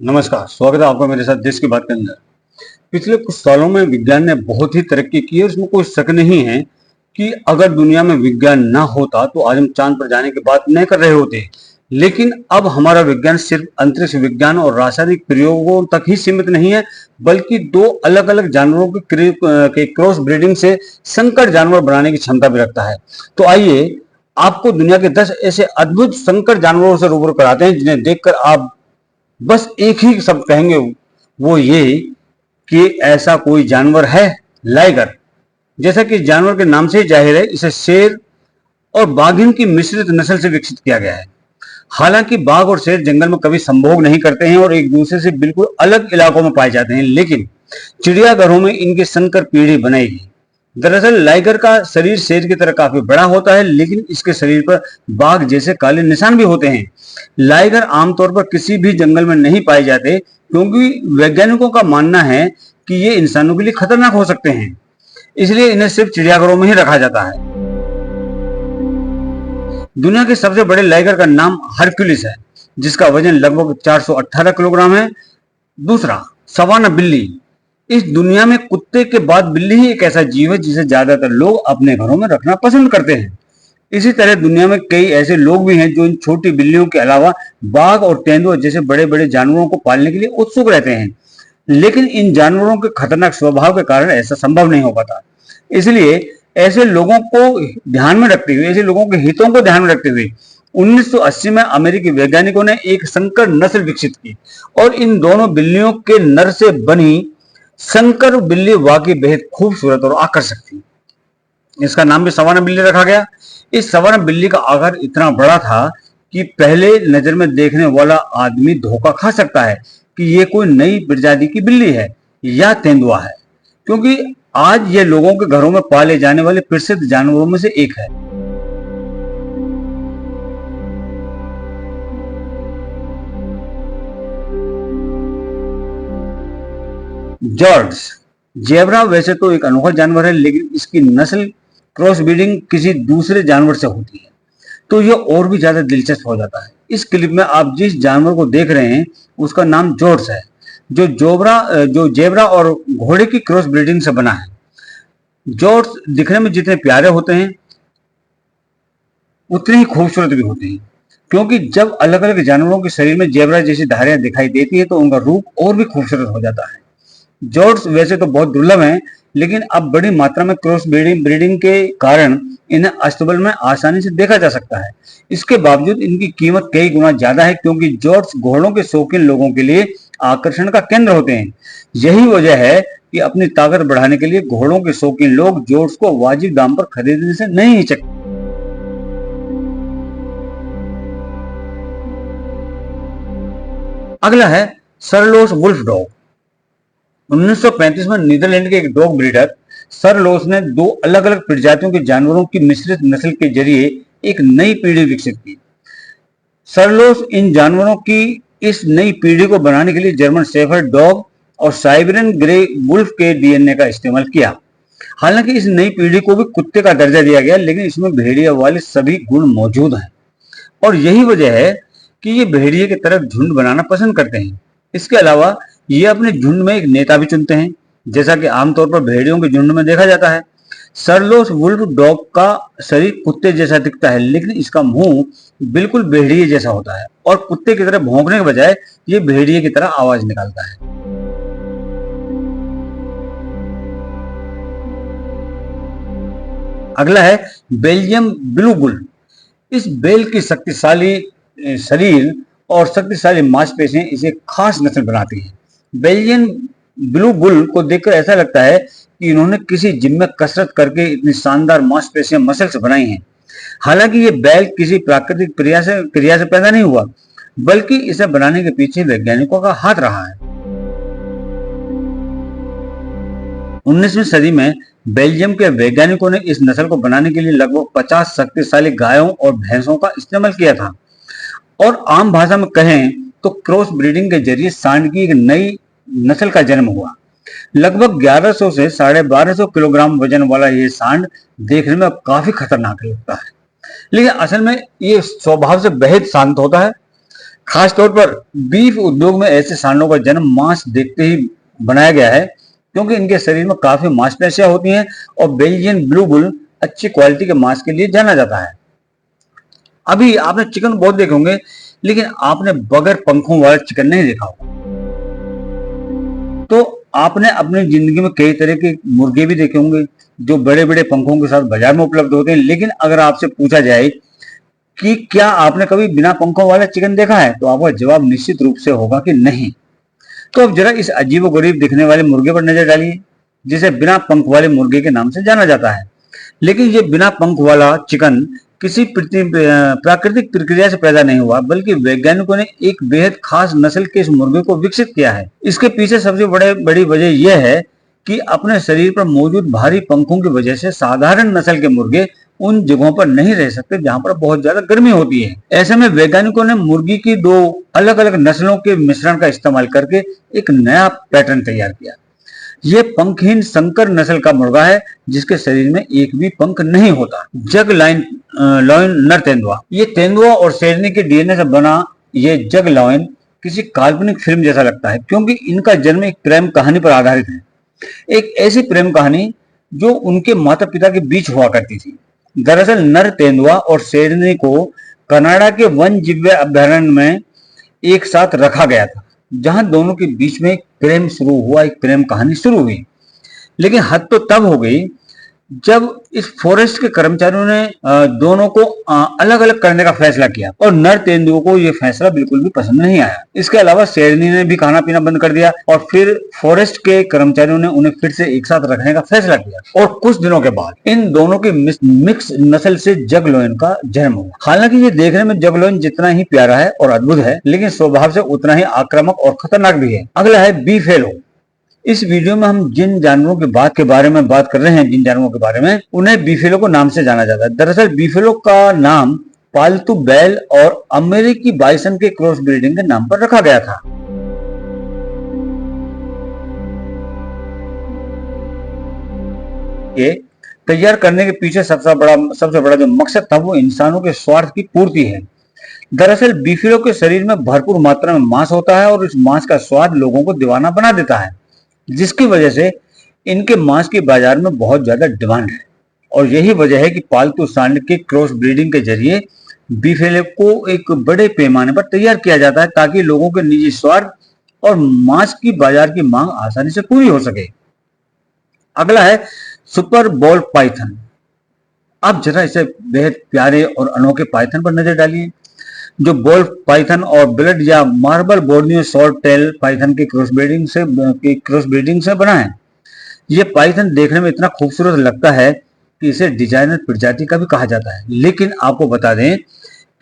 नमस्कार, स्वागत है आपका मेरे साथ देश की बात के अंदर। पिछले कुछ सालों में विज्ञान ने बहुत ही तरक्की की है और इसमें कोई शक नहीं है कि अगर दुनिया में विज्ञान ना होता तो आज हम चांद पर जाने की बात नहीं कर रहे होते। लेकिन अब हमारा विज्ञान सिर्फ अंतरिक्ष विज्ञान और रासायनिक प्रयोगों तक ही सीमित नहीं है, बल्कि दो अलग-अलग जानवरों के क्रॉस ब्रीडिंग से संकर जानवर बनाने की क्षमता भी रखता है। तो आइए आपको दुनिया के 10 ऐसे अद्भुत संकर जानवरों से रूबरू कराते हैं जिन्हें देखकर आप बस एक ही शब्द कहेंगे, वो ये कि ऐसा कोई जानवर है, लाइगर। जैसा कि जानवर के नाम से ही जाहिर है, इसे शेर और बाघिन की मिश्रित नस्ल से विकसित किया गया है। हालांकि बाघ और शेर जंगल में कभी संभोग नहीं करते हैं और एक दूसरे से बिल्कुल अलग इलाकों में पाए जाते हैं, लेकिन चिड़ियाघरों में इनकी संकर पीढ़ी बनाएगी। दरअसल लाइगर का शरीर शेर की तरह काफी बड़ा होता है, लेकिन इसके शरीर पर बाघ जैसे काले निशान भी होते हैं। लाइगर आमतौर पर किसी भी जंगल में नहीं पाए जाते, क्योंकि वैज्ञानिकों का मानना है कि ये इंसानों के लिए खतरनाक हो सकते हैं, इसलिए इन्हें सिर्फ चिड़ियाघरों में ही रखा जाता है। दुनिया के सबसे बड़े लाइगर का नाम हरक्यूलिस है, जिसका वजन लगभग 418 किलोग्राम है। दूसरा, सवाना बिल्ली। इस दुनिया में कुत्ते के बाद बिल्ली ही एक ऐसा जीव है जिसे ज्यादातर लोग अपने घरों में रखना पसंद करते हैं। इसी तरह दुनिया में कई ऐसे लोग भी हैं जो इन छोटी बिल्लियों के अलावा बाघ और तेंदुआ जैसे बड़े बड़े जानवरों को पालने के लिए उत्सुक रहते हैं, लेकिन इन जानवरों के खतरनाक स्वभाव के कारण ऐसा संभव नहीं हो पाता। इसलिए ऐसे लोगों के हितों को ध्यान में रखते हुए 1980 में अमेरिकी वैज्ञानिकों ने एक संकर नस्ल विकसित की और इन दोनों बिल्लियों के नर से बनी संकर बिल्ली वाकई बेहद खूबसूरत और आकर्षक थी। इसका नाम भी सवाना बिल्ली रखा गया। इस सवाना बिल्ली का आकार इतना बड़ा था कि पहले नजर में देखने वाला आदमी धोखा खा सकता है कि यह कोई नई प्रजाति की बिल्ली है या तेंदुआ है, क्योंकि आज यह लोगों के घरों में पाले जाने वाले प्रसिद्ध जानवरों में से एक है। जॉर्ज जेब्रा वैसे तो एक अनोखा जानवर है, लेकिन इसकी नस्ल क्रॉस ब्रीडिंग किसी दूसरे जानवर से होती है तो यह और भी ज्यादा दिलचस्प हो जाता है। इस क्लिप में आप जिस जानवर को देख रहे हैं उसका नाम जॉर्ज है, जो जेब्रा और घोड़े की क्रॉस ब्रीडिंग से बना है। जॉर्ज दिखने में जितने प्यारे होते हैं उतने ही खूबसूरत भी होते हैं, क्योंकि जब अलग अलग जानवरों के शरीर में जेब्रा जैसी धारियां दिखाई देती है तो उनका रूप और भी खूबसूरत हो जाता है। जॉर्ज वैसे तो बहुत दुर्लभ हैं, लेकिन अब बड़ी मात्रा में क्रॉस ब्रीडिंग के कारण इन्हें अस्तबल में आसानी से देखा जा सकता है। इसके बावजूद इनकी कीमत कई गुना ज्यादा है, क्योंकि जॉर्ज घोड़ों के शौकीन लोगों के लिए आकर्षण का केंद्र होते हैं। यही वजह है कि अपनी ताकत बढ़ाने के लिए घोड़ों के शौकीन लोग जॉर्ज को वाजिब दाम पर खरीदने से नहीं हिचकते। अगला है सरलोस वुल्फ डॉग। 1935 में नीदरलैंड के एक डॉग ब्रीडर सरलोस ने दो अलग अलग प्रजातियों के जानवरों की मिश्रित नस्ल के जरिए एक नई पीढ़ी विकसित की। सरलोस इन जानवरों की इस नई पीढ़ी को बनाने के लिए जर्मन शेफर्ड डॉग और साइबेरियन ग्रे वुल्फ के डीएनए का इस्तेमाल किया। हालांकि इस नई पीढ़ी को भी कुत्ते का दर्जा दिया गया, लेकिन इसमें भेड़िया वाले सभी गुण मौजूद हैं और यही वजह है कि ये भेड़िए की तरह झुंड बनाना पसंद करते हैं। इसके अलावा ये अपने झुंड में एक नेता भी चुनते हैं, जैसा कि आमतौर पर भेड़ियों के झुंड में देखा जाता है। सरलोस वुल्फ डॉग का शरीर कुत्ते जैसा दिखता है, लेकिन इसका मुंह बिल्कुल भेड़िए जैसा होता है और कुत्ते की तरह भौंकने के बजाय ये भेड़िए की तरह आवाज निकालता है। अगला है बेल्जियम ब्लू बुल। इस बेल की शक्तिशाली शरीर और शक्तिशाली मांसपेशियां इसे खास नस्ल बनाती हैं। बेल्जियन ब्लू बुल को देखकर ऐसा लगता है कि इन्होंने किसी जिम में कसरत करके इतनी शानदार मांसपेशियां मसल्स बनाई हैं। हालांकि ये बैल किसी प्राकृतिक क्रिया से पैदा नहीं हुआ, बल्कि इसे बनाने के पीछे वैज्ञानिकों का हाथ रहा है। 19वीं सदी में बेल्जियम के वैज्ञानिकों ने इस नस्ल को बनाने के लिए लगभग 50 शक्तिशाली गायों और भैंसों का इस्तेमाल किया था और आम भाषा में कहें तो क्रॉस ब्रीडिंग के जरिए सांड की एक नई नस्ल का जन्म हुआ। लगभग 1100 से 1250 किलोग्राम वजन वाला ये सांड देखने में काफी खतरनाक लगता है, लेकिन असल में ये स्वभाव से बेहद शांत होता है। खास तौर पर बीफ उद्योग में ऐसे सांडों का जन्म मांस देखते ही बनाया गया है, क्योंकि इनके शरीर में काफी मांसपेशियां होती हैं और बेल्जियन ब्लू बुल अच्छी क्वालिटी के मांस के लिए जाना जाता है। अभी आपने चिकन बहुत देखे होंगे, लेकिन आपने बगैर पंखों वाला चिकन नहीं देखा होगा। तो आपने अपनी जिंदगी में कई तरह के मुर्गे भी देखे होंगे जो बड़े बड़े पंखों के साथ बाजार में उपलब्ध होते हैं, लेकिन अगर आपसे पूछा जाए कि क्या आपने कभी बिना पंखों वाला चिकन देखा है, तो आपका जवाब निश्चित रूप से होगा कि नहीं। तो अब जरा इस अजीबोगरीब दिखने वाले मुर्गे पर नजर डालिए, जिसे बिना पंख वाले मुर्गे के नाम से जाना जाता है। लेकिन ये बिना पंख वाला चिकन किसी प्राकृतिक प्रक्रिया से पैदा नहीं हुआ, बल्कि वैज्ञानिकों ने एक बेहद खास नस्ल के इस मुर्गे को विकसित किया है। इसके पीछे सबसे बड़ी वजह यह है कि अपने शरीर पर मौजूद भारी पंखों की वजह से साधारण नस्ल के मुर्गे उन जगहों पर नहीं रह सकते जहां पर बहुत ज्यादा गर्मी होती है। ऐसे में वैज्ञानिकों ने मुर्गी की दो अलग अलग नस्लों के मिश्रण का इस्तेमाल करके एक नया पैटर्न तैयार किया। यह पंखहीन संकर नस्ल का मुर्गा है, जिसके शरीर में एक भी पंख नहीं होता। जग लॉयन नर तेंदुआ। ये तेंदुआ और शेरनी के डीएनए से बना ये जग लॉयन किसी काल्पनिक फिल्म जैसा लगता है, क्योंकि इनका जन्म एक प्रेम कहानी पर आधारित है। एक ऐसी प्रेम कहानी जो उनके माता पिता के बीच हुआ करती थी। दरअसल नर तेंदुआ और शेरनी को कनाडा के वन जीव अभयारण्य में एक साथ रखा गया था, जहां दोनों के बीच में एक प्रेम शुरू हुआ, एक प्रेम कहानी शुरू हुई। लेकिन हद तो तब हो गई जब इस फॉरेस्ट के कर्मचारियों ने दोनों को अलग अलग करने का फैसला किया, और नर तेंदुओं को यह फैसला बिल्कुल भी पसंद नहीं आया। इसके अलावा शेरनी ने भी खाना पीना बंद कर दिया, और फिर फॉरेस्ट के कर्मचारियों ने उन्हें फिर से एक साथ रखने का फैसला किया। और कुछ दिनों के बाद इन दोनों की मिक्स नस्ल से जग लॉयन का जन्म हुआ। हालांकि ये देखने में जग लॉयन जितना ही प्यारा है और अद्भुत है, लेकिन स्वभाव से उतना ही आक्रामक और खतरनाक भी है। अगला है बीफेलो। इस वीडियो में हम जिन जानवरों के बारे में बात कर रहे हैं, जिन जानवरों के बारे में, उन्हें बीफेलो को नाम से जाना जाता है। दरअसल बीफेलो का नाम पालतू बैल और अमेरिकी बाइसन के क्रॉस ब्रीडिंग के नाम पर रखा गया था। ये तैयार करने के पीछे सबसे बड़ा जो मकसद था वो इंसानों के स्वार्थ की पूर्ति है। दरअसल बीफेलो के शरीर में भरपूर मात्रा में मांस होता है, और इस मांस का स्वाद लोगों को दीवाना बना देता है, जिसकी वजह से इनके मांस की बाजार में बहुत ज्यादा डिमांड है। और यही वजह है कि पालतू सांड के क्रॉस ब्रीडिंग के जरिए बीफेलो को एक बड़े पैमाने पर तैयार किया जाता है, ताकि लोगों के निजी स्वार्थ और मांस की बाजार की मांग आसानी से पूरी हो सके। अगला है सुपर बॉल पाइथन। अब जरा इसे बेहद प्यारे और अनोखे पाइथन पर नजर डालिए, जो बॉल पाइथन और ब्लड या marble Borneo short tail Python के क्रॉस ब्रीडिंग से बना है। यह पाइथन देखने में इतना खूबसूरत लगता है कि इसे डिजाइनर प्रजाति का भी कहा जाता है। लेकिन आपको बता दें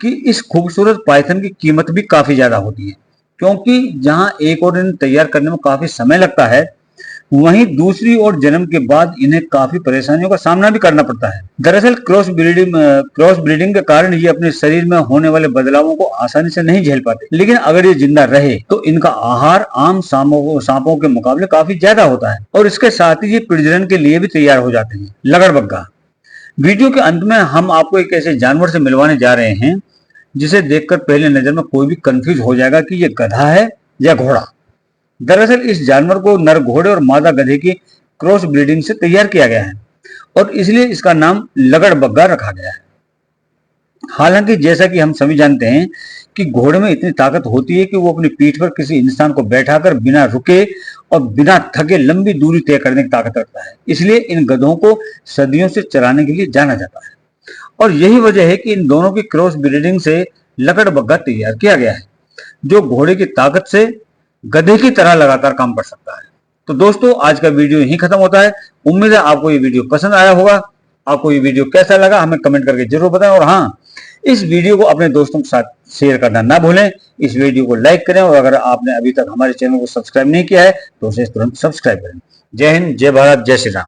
कि इस खूबसूरत पाइथन की कीमत भी काफी ज्यादा होती है, क्योंकि जहां एक और इन्हें तैयार करने में काफी समय लगता है, वहीं दूसरी ओर जन्म के बाद इन्हें काफी परेशानियों का सामना भी करना पड़ता है। दरअसल क्रॉस ब्रीडिंग के कारण ये अपने शरीर में होने वाले बदलावों को आसानी से नहीं झेल पाते। लेकिन अगर ये जिंदा रहे तो इनका आहार आम सांपों के मुकाबले काफी ज्यादा होता है, और इसके साथ ही ये प्रजनन के लिए भी तैयार हो जाते हैं। लगड़बग्गा। वीडियो के अंत में हम आपको एक ऐसे जानवर से मिलवाने जा रहे हैं जिसे देखकर पहले नजर में कोई भी कंफ्यूज हो जाएगा कि ये गधा है या घोड़ा। दरअसल इस जानवर को नर घोड़े और मादा गधे की क्रॉस ब्रीडिंग से तैयार किया गया है, और इसलिए इसका नाम लगड़बग्गा रखा गया है। हालांकि जैसा कि हम सभी जानते हैं कि घोड़े में इतनी ताकत होती है कि वो अपनी पीठ पर किसी इंसान को बैठाकर बिना रुके और बिना थके लंबी दूरी तय करने की ताकत रखता है। इसलिए इन गधों को सदियों से चराने के लिए जाना जाता है, और यही वजह है कि इन दोनों की क्रॉस ब्रीडिंग से लगड़बग्गा तैयार किया गया है, जो घोड़े की ताकत से गधे की तरह लगातार काम कर सकता है। तो दोस्तों, आज का वीडियो यहीं खत्म होता है। उम्मीद है आपको ये वीडियो पसंद आया होगा। आपको ये वीडियो कैसा लगा हमें कमेंट करके जरूर बताएं, और हाँ, इस वीडियो को अपने दोस्तों के साथ शेयर करना ना भूलें। इस वीडियो को लाइक करें, और अगर आपने अभी तक हमारे चैनल को सब्सक्राइब नहीं किया है तो उसे तुरंत सब्सक्राइब करें। जय हिंद, जय भारत, जय श्री राम।